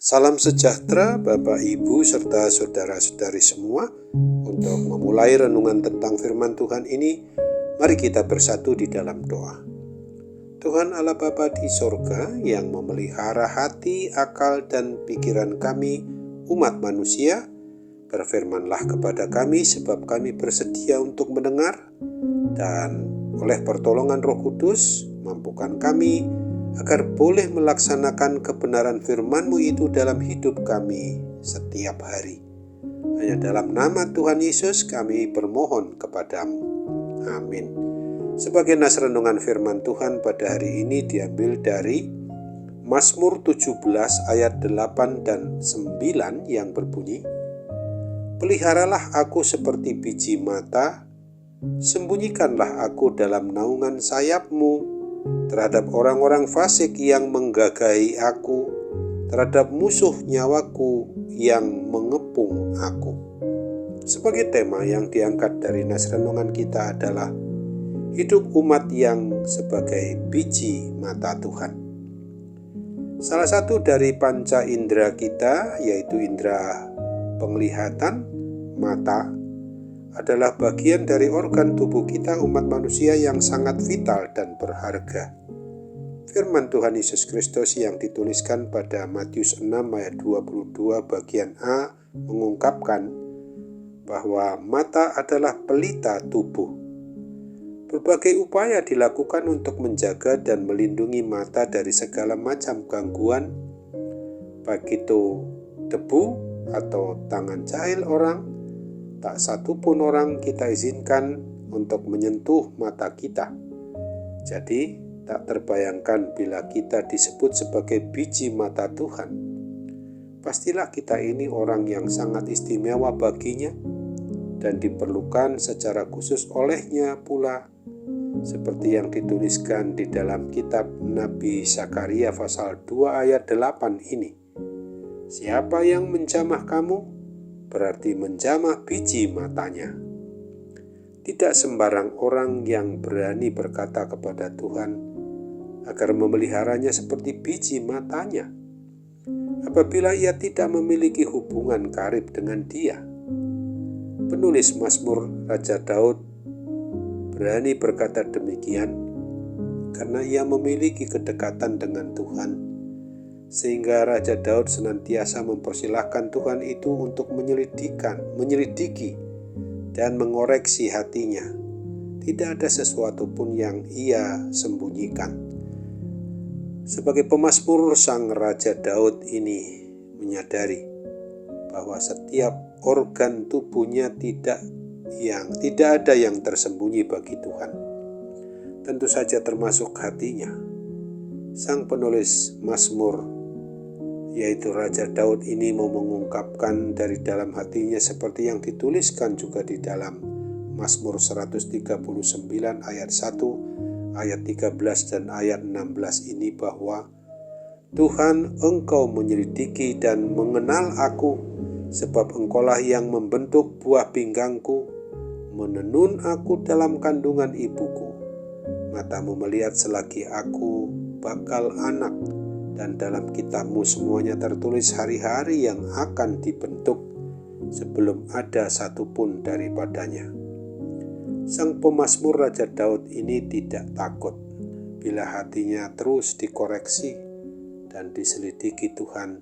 Salam sejahtera Bapak Ibu serta saudara-saudari semua. Untuk memulai renungan tentang firman Tuhan ini, mari kita bersatu di dalam doa. Tuhan Allah Bapa di sorga yang memelihara hati, akal, dan pikiran kami, umat manusia, berfirmanlah kepada kami sebab kami bersedia untuk mendengar, dan oleh pertolongan Roh Kudus, mampukan kami agar boleh melaksanakan kebenaran firman-Mu itu dalam hidup kami setiap hari. Hanya dalam nama Tuhan Yesus kami bermohon kepadamu. Amin. Sebagai nas renungan firman Tuhan pada hari ini diambil dari Mazmur 17 ayat 8 dan 9 yang berbunyi, "Peliharalah aku seperti biji mata, sembunyikanlah aku dalam naungan sayap-Mu terhadap orang-orang fasik yang menggagahi aku, terhadap musuh nyawaku yang mengepung aku." Sebagai tema yang diangkat dari nas renungan kita adalah hidup umat yang sebagai biji mata Tuhan. Salah satu dari panca indera kita, yaitu indera penglihatan, mata, adalah bagian dari organ tubuh kita umat manusia yang sangat vital dan berharga. Firman Tuhan Yesus Kristus yang dituliskan pada Matius 6 ayat 22 bagian A mengungkapkan bahwa mata adalah pelita tubuh. Berbagai upaya dilakukan untuk menjaga dan melindungi mata dari segala macam gangguan, baik itu debu atau tangan jahil orang. Tak satu pun orang kita izinkan untuk menyentuh mata kita. Jadi, tak terbayangkan bila kita disebut sebagai biji mata Tuhan. Pastilah kita ini orang yang sangat istimewa baginya dan diperlukan secara khusus olehnya pula, seperti yang dituliskan di dalam kitab Nabi Zakaria pasal 2 ayat 8 ini. "Siapa yang menjamah kamu? Berarti menjamah biji matanya." Tidak sembarang orang yang berani berkata kepada Tuhan agar memeliharanya seperti biji matanya, apabila ia tidak memiliki hubungan karib dengan Dia. Penulis Mazmur Raja Daud berani berkata demikian karena ia memiliki kedekatan dengan Tuhan, sehingga Raja Daud senantiasa mempersilahkan Tuhan itu untuk menyelidiki dan mengoreksi hatinya. Tidak ada sesuatu pun yang ia sembunyikan. Sebagai pemazmur, sang Raja Daud ini menyadari bahwa setiap organ tubuhnya tidak ada yang tersembunyi bagi Tuhan. Tentu saja termasuk hatinya. Sang penulis Mazmur, yaitu Raja Daud ini, mau mengungkapkan dari dalam hatinya seperti yang dituliskan juga di dalam Mazmur 139 ayat 1, ayat 13 dan ayat 16 ini bahwa "Tuhan, Engkau menyelidiki dan mengenal aku, sebab Engkaulah yang membentuk buah pinggangku, menenun aku dalam kandungan ibuku. Matamu melihat selagi aku bakal anak, dan dalam kitab-Mu semuanya tertulis hari-hari yang akan dibentuk sebelum ada satupun daripadanya." Sang pemazmur Raja Daud ini tidak takut bila hatinya terus dikoreksi dan diselidiki Tuhan,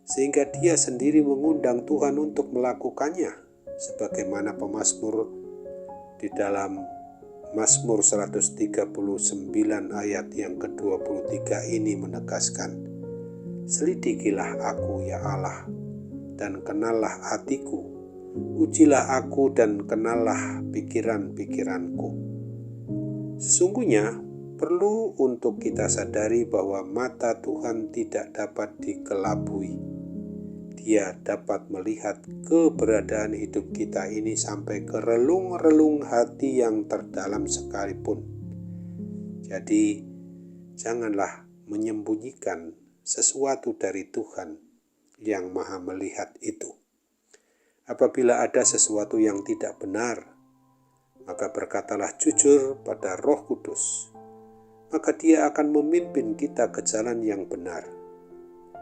sehingga dia sendiri mengundang Tuhan untuk melakukannya, sebagaimana pemazmur di dalam Mazmur 139 ayat yang ke-23 ini menegaskan, "Selidikilah aku ya Allah, dan kenallah hatiku. Ujilah aku dan kenallah pikiran-pikiranku." Sesungguhnya perlu untuk kita sadari bahwa mata Tuhan tidak dapat dikelabui. Dia dapat melihat keberadaan hidup kita ini sampai ke relung-relung hati yang terdalam sekalipun. Jadi, janganlah menyembunyikan sesuatu dari Tuhan yang Maha melihat itu. Apabila ada sesuatu yang tidak benar, maka berkatalah jujur pada Roh Kudus, maka Dia akan memimpin kita ke jalan yang benar.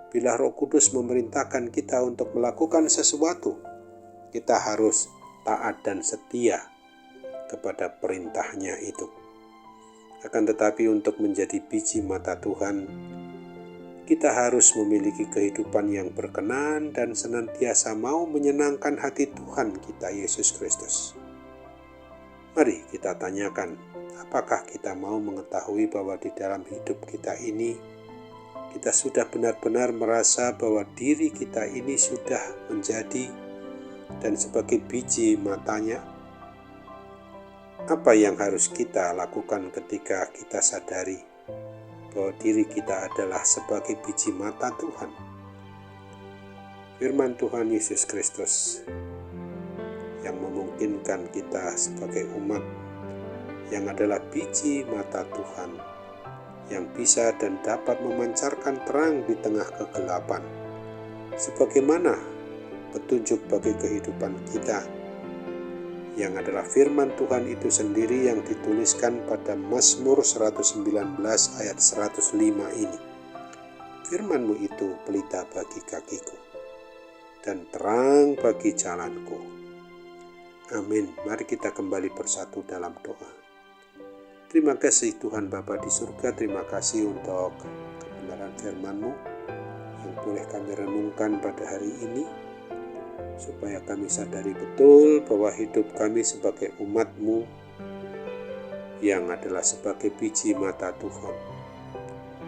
bila Roh Kudus memerintahkan kita untuk melakukan sesuatu, kita harus taat dan setia kepada perintahnya itu. Akan tetapi untuk menjadi biji mata Tuhan, kita harus memiliki kehidupan yang berkenan dan senantiasa mau menyenangkan hati Tuhan kita Yesus Kristus. Mari kita tanyakan, apakah kita mau mengetahui bahwa di dalam hidup kita ini, kita sudah benar-benar merasa bahwa diri kita ini sudah menjadi dan sebagai biji matanya? Apa yang harus kita lakukan ketika kita sadari bahwa diri kita adalah sebagai biji mata Tuhan? Firman Tuhan Yesus Kristus yang memungkinkan kita sebagai umat yang adalah biji mata Tuhan, yang bisa dan dapat memancarkan terang di tengah kegelapan, sebagaimana petunjuk bagi kehidupan kita, yang adalah firman Tuhan itu sendiri yang dituliskan pada Mazmur 119 ayat 105 ini. Firman-Mu itu pelita bagi kakiku dan terang bagi jalanku. Amin. Mari kita kembali bersatu dalam doa. Terima kasih Tuhan Bapa di surga, terima kasih untuk kebenaran firman-Mu yang boleh kami renungkan pada hari ini, supaya kami sadari betul bahwa hidup kami sebagai umat-Mu yang adalah sebagai biji mata Tuhan,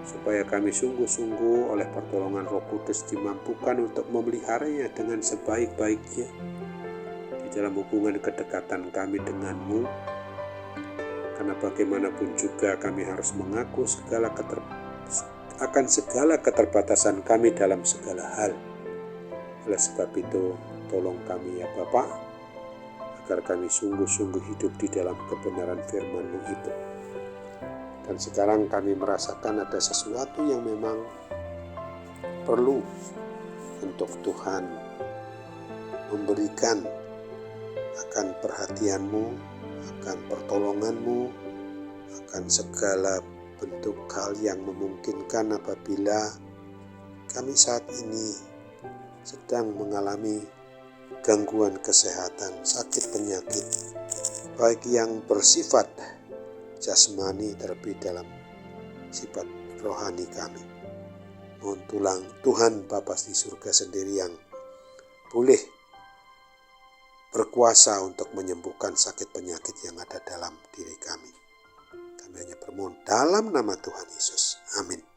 supaya kami sungguh-sungguh oleh pertolongan Roh Kudus dimampukan untuk memeliharanya dengan sebaik-baiknya di dalam hubungan kedekatan kami dengan-Mu. Karena bagaimanapun juga kami harus mengaku akan segala keterbatasan kami dalam segala hal. Oleh sebab itu, tolong kami ya Bapa, agar kami sungguh-sungguh hidup di dalam kebenaran firman-Mu itu. Dan sekarang kami merasakan ada sesuatu yang memang perlu untuk Tuhan memberikan akan perhatian-Mu, akan pertolongan-Mu, akan segala bentuk hal yang memungkinkan apabila kami saat ini sedang mengalami gangguan kesehatan, sakit penyakit, baik yang bersifat jasmani terlebih dalam sifat rohani kami. Mohon Tuhan Bapa di surga sendiri yang boleh berkuasa untuk menyembuhkan sakit penyakit yang ada dalam diri kami. Kami hanya bermohon dalam nama Tuhan Yesus. Amin.